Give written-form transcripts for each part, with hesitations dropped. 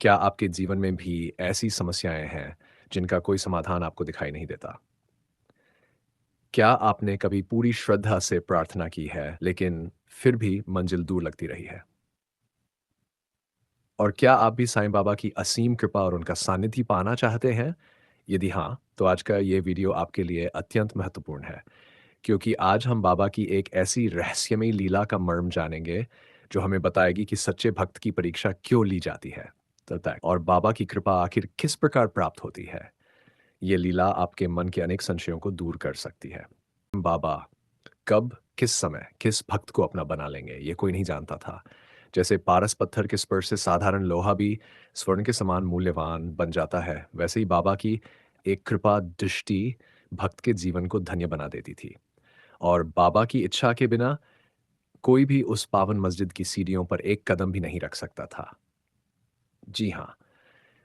क्या आपके जीवन में भी ऐसी समस्याएँ हैं, जिनका कोई समाधान आपको दिखाई नहीं देता? क्या आपने कभी पूरी श्रद्धा से प्रार्थना की है, लेकिन फिर भी मंजिल दूर लगती रही है? और क्या आप भी साईं बाबा की असीम कृपा और उनका सानिध्य पाना चाहते हैं? यदि हाँ, तो आज का ये वीडियो आपके लिए अत्यंत महत्वपूर्ण है, क्योंकि आज हम बाबा की एक ऐसी रहस्यमयी लीला का मर्म जानेंगे, जो हमें बताएगी कि सच्चे भक्त की परीक्षा क्यों ली जाती है। और बाबा की कृपा आखिर किस प्रकार प्राप्त होती है? ये लीला आपके मन के अनेक संशयों को दूर कर सकती है। बाबा कब, किस समय, किस भक्त को अपना बना लेंगे, ये कोई नहीं जानता था। जैसे पारस पत्थर के स्पर्श से साधारण लोहा भी स्वर्ण के समान मूल्यवान बन जाता है, वैसे ही बाबा की एक कृपा दृष्टि भक्त के जीवन को धन्य बना देती थी। और बाबा की इच्छा के बिना कोई भी उस पावन मस्जिद की सीढ़ियों पर एक कदम भी नहीं रख सकता था। जी हाँ,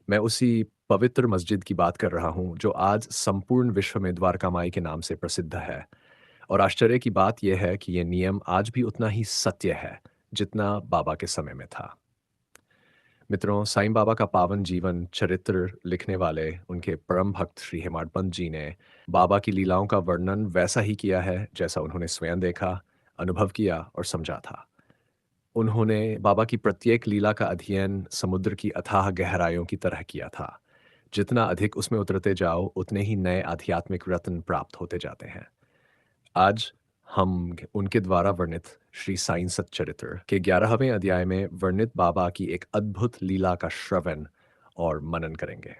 मैं उसी पवित्र मस्जिद की बात कर रहा हूँ, जो आज संपूर्ण विश्व में द्वारका माई के नाम से प्रसिद्ध है। और आश्चर्य की बात यह है कि ये नियम आज भी उतना ही सत्य है, जितना बाबा के समय में था। मित्रों, साईं बाबा का पावन जीवन चरित्र लिखने वाले उनके परम भक्त श्री हेमाड पंत जी ने बाबा की लीलाओं का वर्णन वैसा ही किया है, जैसा उन्होंने स्वयं देखा, अनुभव किया और समझा था। उन्होंने बाबा की प्रत्येक लीला का अध्ययन समुद्र की अथाह गहराइयों की तरह किया था। जितना अधिक उसमें उतरते जाओ, उतने ही नए आध्यात्मिक रत्न प्राप्त होते जाते हैं। आज हम उनके द्वारा वर्णित श्री साईं सच्चरित्र के 11वें अध्याय में वर्णित बाबा की एक अद्भुत लीला का श्रवण और मनन करेंगे।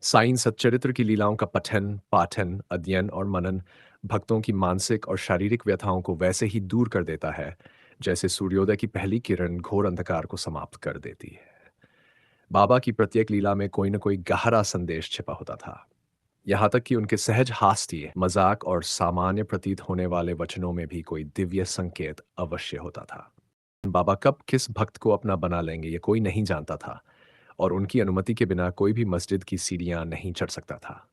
साईं सच्चरित्र की लीलाओं का पठन, पाठन, अध्ययन और मनन भक्तों की मानसिक और शारीरिक व्यथाओं को वैसे ही दूर कर देता है, जैसे सूर्योदय की पहली किरण घोर अंधकार को समाप्त कर देती है। बाबा की प्रत्येक लीला में कोई न कोई गहरा संदेश छिपा होता था। यहाँ तक कि उनके सहज हास्य, मजाक और सामान्य प्रतीत होने वाले वचनों में भी कोई दिव्य संकेत अवश्य होता था। बाबा कब किस भक्त को अपना बना लेंगे, ये कोई नहीं जानता था, और उनकी अनुमति के बिना कोई भी मस्जिद की सीढ़ियां नहीं चढ़ सकता था।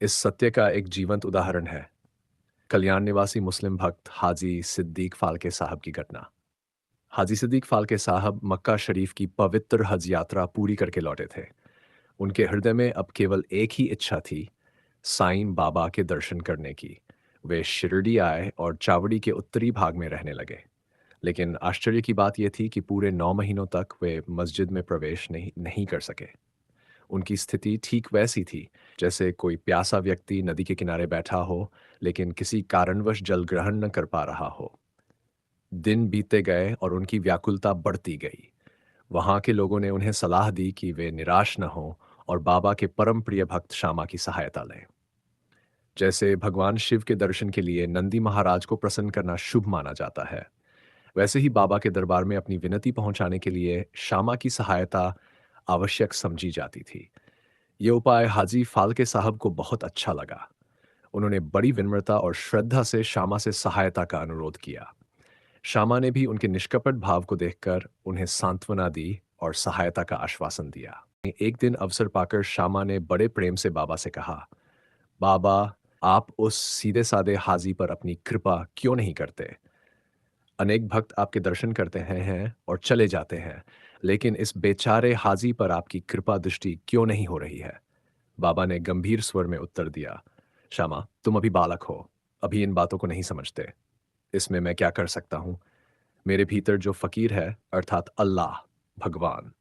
इस सत्य का एक जीवंत उदाहरण है कल्याण निवासी मुस्लिम भक्त हाजी सिद्दीक फाल्के साहब की घटना। हाजी सिद्दीक फाल्के साहब मक्का शरीफ की पवित्र हज यात्रा पूरी करके लौटे थे। उनके हृदय में अब केवल एक ही इच्छा थी, साईं बाबा के दर्शन करने की। वे शिरडी आए और चावड़ी के उत्तरी भाग में रहने लगे। लेकिन आश्चर्य की बात यह थी कि पूरे 9 महीनों तक वे मस्जिद में प्रवेश नहीं नहीं कर सके। उनकी स्थिति ठीक वैसी थी, जैसे कोई प्यासा व्यक्ति नदी के किनारे बैठा हो, लेकिन किसी कारणवश जल ग्रहण न कर पा रहा हो। दिन बीतते गए और उनकी व्याकुलता बढ़ती गई। वहाँ के लोगों ने उन्हें सलाह दी कि वे निराश न हों और बाबा के परम प्रिय भक्त श्यामा की सहायता लें। जैसे भगवान शिव के दर्शन के लिए नंदी महाराज को प्रसन्न करना शुभ माना जाता है, वैसे ही बाबा के दरबार में अपनी विनती पहुंचाने के लिए श्यामा की सहायता आवश्यक समझी जाती थी। ये उपाय हाजी फाल्के साहब को बहुत अच्छा लगा। उन्होंने बड़ी विनम्रता और श्रद्धा से श्यामा से सहायता का अनुरोध किया। श्यामा ने भी उनके निष्कपट भाव को देखकर उन्हें सांत्वना दी और सहायता का आश्वासन दिया। एक दिन अवसर पाकर श्यामा ने बड़े प्रेम से बाबा से कहा, बाबा, आप उस सीधे साधे हाजी पर अपनी कृपा क्यों नहीं करते? अनेक भक्त आपके दर्शन करते हैं और चले जाते हैं, लेकिन इस बेचारे हाजी पर आपकी कृपा दृष्टि क्यों नहीं हो रही है? बाबा ने गंभीर स्वर में उत्तर दिया, श्यामा, तुम अभी बालक हो, अभी इन बातों को नहीं समझते। इसमें मैं क्या कर सकता हूँ? मेरे भीतर जो फकीर है, अर्थात अल्लाह, भगवान,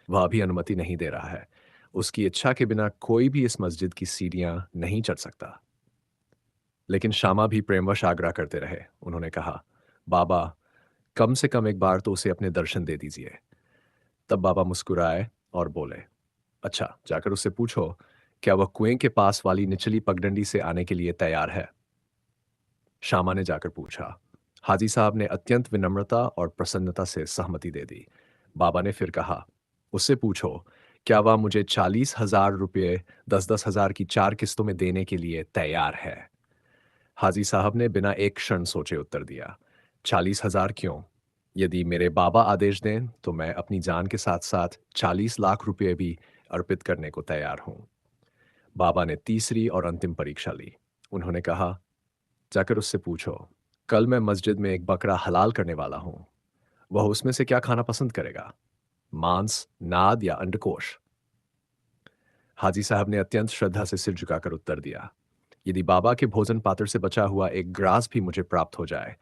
वह अभी अनुमति नहीं दे रहा है। उसकी इच्छा के बिना कोई भी इस मस्जिद की सीढ़ियां नहीं चढ़ सकता। लेकिन श्यामा भी प्रेमवश आग्रह करते रहे। उन्होंने कहा, बाबा, कम से कम एक बार तो उसे अपने दर्शन दे दीजिए। तब बाबा मुस्कुराए और बोले, अच्छा, जाकर उससे पूछो, क्या वह कुएं के पास वाली निचली पगडंडी से आने के लिए तैयार है? श्यामा ने जाकर पूछा। हाजी साहब ने अत्यंत विनम्रता और प्रसन्नता से सहमति दे दी। बाबा ने फिर कहा, उससे पूछो, क्या वह मुझे 40,000 रुपये 10-10 हजार की 4 किस्तों में देने के लिए तैयार है? हाजी साहब ने बिना एक क्षण सोचे उत्तर दिया, 40,000 क्यों? यदि मेरे बाबा आदेश दें तो मैं अपनी जान के साथ साथ 40 लाख रुपये भी अर्पित करने को तैयार हूं। बाबा ने तीसरी और अंतिम परीक्षा ली। उन्होंने कहा, जाकर उससे पूछो, कल मैं मस्जिद में एक बकरा हलाल करने वाला हूं, वह उसमें से क्या खाना पसंद करेगा? मांस, नाद या अंडकोश? हाजी साहब ने अत्यंत श्रद्धा से सिर झुकाकर उत्तर दिया, यदि बाबा के भोजन पात्र से बचा हुआ एक ग्रास भी मुझे प्राप्त हो जाए,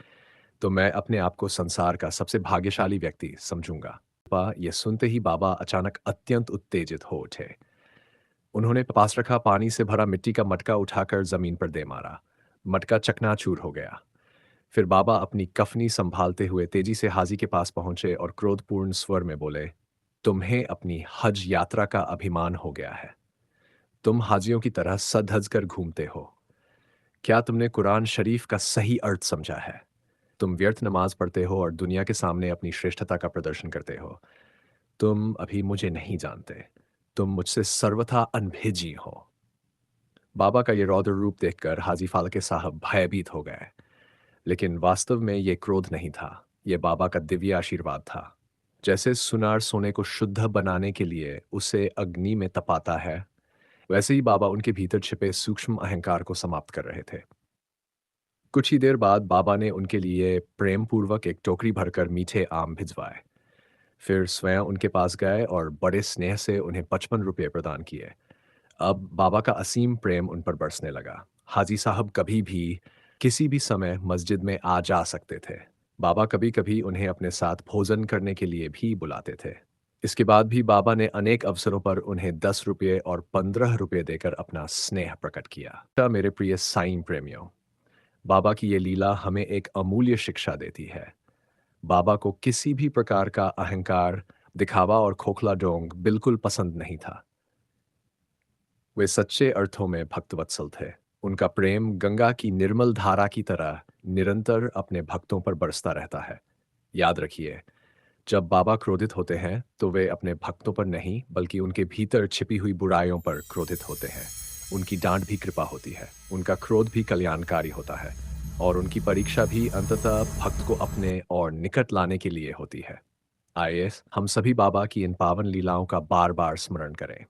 तो मैं अपने आप को संसार का सबसे भाग्यशाली व्यक्ति समझूंगा। यह सुनते ही बाबा अचानक अत्यंत उत्तेजित हो उठे। उन्होंने पास रखा पानी से भरा मिट्टी का मटका उठाकर जमीन पर दे मारा। मटका चकनाचूर हो गया। फिर बाबा अपनी कफनी संभालते हुए तेजी से हाजी के पास पहुंचे और क्रोधपूर्ण स्वर में बोले, तुम्हें अपनी हज यात्रा का अभिमान हो गया है। तुम हाजियों की तरह सज-धज कर घूमते हो। क्या तुमने कुरान शरीफ का सही अर्थ समझा है? तुम व्यर्थ नमाज पढ़ते हो और दुनिया के सामने अपनी श्रेष्ठता का प्रदर्शन करते हो। तुम अभी मुझे नहीं जानते। तुम मुझसे सर्वथा अनभिजी हो। बाबा का ये रौद्र रूप देखकर हाजी फालके साहब भयभीत हो गए। लेकिन वास्तव में ये क्रोध नहीं था, ये बाबा का दिव्य आशीर्वाद था। जैसे सुनार सोने को शुद्ध बनाने के लिए उसे अग्नि में तपाता है, वैसे ही बाबा उनके भीतर छिपे सूक्ष्म अहंकार को समाप्त कर रहे थे। कुछ ही देर बाद बाबा ने उनके लिए प्रेम पूर्वक एक टोकरी भरकर मीठे आम भिजवाए। फिर स्वयं उनके पास गए और बड़े स्नेह से उन्हें 55 रुपये प्रदान किए। अब बाबा का असीम प्रेम उन पर बरसने लगा। हाजी साहब कभी भी किसी भी समय मस्जिद में आ जा सकते थे। बाबा कभी कभी उन्हें अपने साथ भोजन करने के लिए भी बुलाते थे। इसके बाद भी बाबा ने अनेक अवसरों पर उन्हें 10 रुपये और 15 रुपये देकर अपना स्नेह प्रकट किया। मेरे प्रिय साईं प्रेमियों, बाबा की ये लीला हमें एक अमूल्य शिक्षा देती है। बाबा को किसी भी प्रकार का अहंकार, दिखावा और खोखला ढोंग बिल्कुल पसंद नहीं था। वे सच्चे अर्थों में भक्तवत्सल थे। उनका प्रेम गंगा की निर्मल धारा की तरह निरंतर अपने भक्तों पर बरसता रहता है। याद रखिए, जब बाबा क्रोधित होते हैं, तो वे अपने भक्तों पर नहीं, बल्कि उनके भीतर छिपी हुई बुराइयों पर क्रोधित होते हैं। उनकी डांट भी कृपा होती है, उनका क्रोध भी कल्याणकारी होता है, और उनकी परीक्षा भी अंततः भक्त को अपने और निकट लाने के लिए होती है। आइए हम सभी बाबा की इन पावन लीलाओं का बार बार स्मरण करें।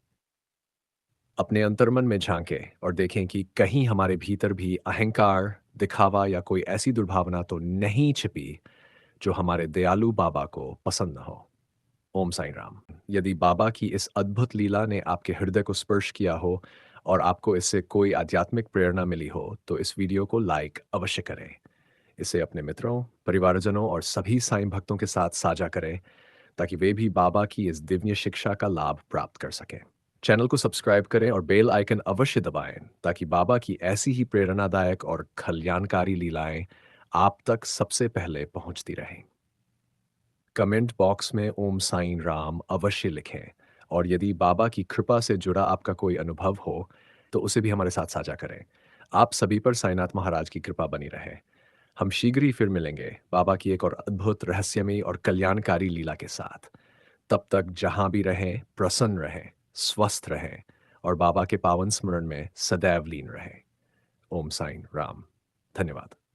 अपने अंतर्मन में झांकें और देखें कि कहीं हमारे भीतर भी अहंकार, दिखावा या कोई ऐसी दुर्भावना तो नहीं छिपी जो हमारे दयालु बाबा को पसंद न हो। ओम साईं राम। यदि बाबा की इस अद्भुत लीला ने आपके हृदय को स्पर्श किया हो और आपको इससे कोई आध्यात्मिक प्रेरणा मिली हो, तो इस वीडियो को लाइक अवश्य करें। इसे अपने मित्रों, परिवारजनों और सभी साईं भक्तों के साथ साझा करें, ताकि वे भी बाबा की इस दिव्य शिक्षा का लाभ प्राप्त कर सकें। चैनल को सब्सक्राइब करें और बेल आइकन अवश्य दबाएं, ताकि बाबा की ऐसी ही प्रेरणादायक और कल्याणकारी लीलाएं आप तक सबसे पहले पहुंचती रहें। कमेंट बॉक्स में ओम साईं राम अवश्य लिखें, और यदि बाबा की कृपा से जुड़ा आपका कोई अनुभव हो, तो उसे भी हमारे साथ साझा करें। आप सभी पर साईनाथ महाराज की कृपा बनी रहे। हम शीघ्र ही फिर मिलेंगे बाबा की एक और अद्भुत, रहस्यमयी और कल्याणकारी लीला के साथ। तब तक जहां भी रहें, प्रसन्न रहें, स्वस्थ रहें और बाबा के पावन स्मरण में सदैव लीन रहें। ओम साईं राम। धन्यवाद।